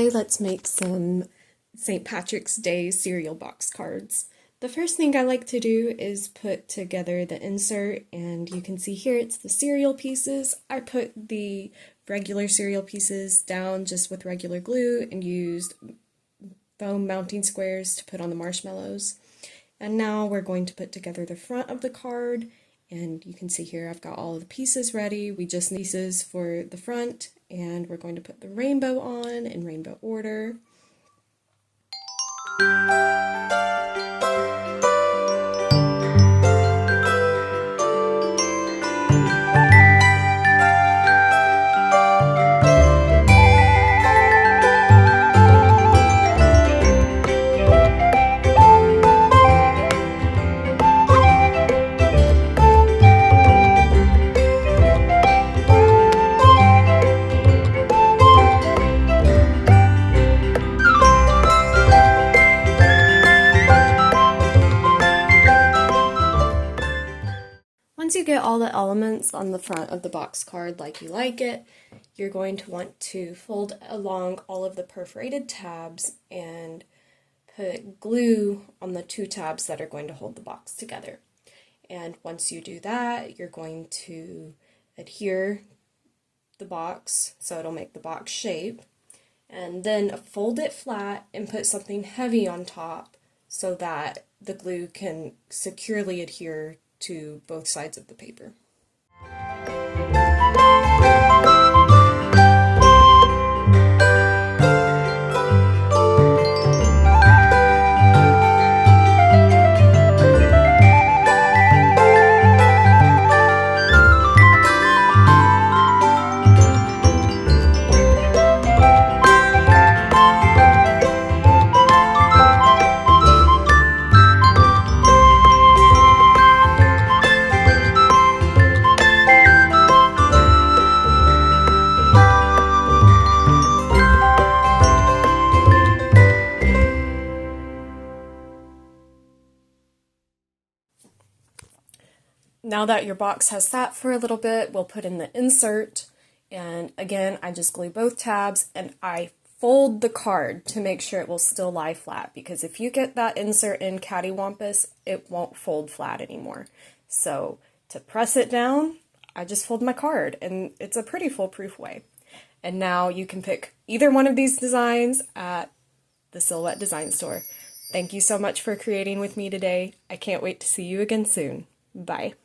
Today, let's make some St. Patrick's Day cereal box cards. The first thing I like to do is put together the insert, and you can see here it's the cereal pieces. I put the regular cereal pieces down just with regular glue and used foam mounting squares to put on the marshmallows. And now we're going to put together the front of the card, and you can see here I've got all of the pieces ready. We just need pieces for the front, and we're going to put the rainbow on in rainbow order. Once you get all the elements on the front of the box card like you like it, you're going to want to fold along all of the perforated tabs and put glue on the two tabs that are going to hold the box together. And once you do that, you're going to adhere the box so it'll make the box shape, and then fold it flat and put something heavy on top so that the glue can securely adhere to both sides of the paper. Now that your box has sat for a little bit, we'll put in the insert, and again I just glue both tabs and I fold the card to make sure it will still lie flat, because if you get that insert in cattywampus, it won't fold flat anymore. So to press it down, I just fold my card, and it's a pretty foolproof way. And now you can pick either one of these designs at the Silhouette Design Store. Thank you so much for creating with me today. I can't wait to see you again soon. Bye.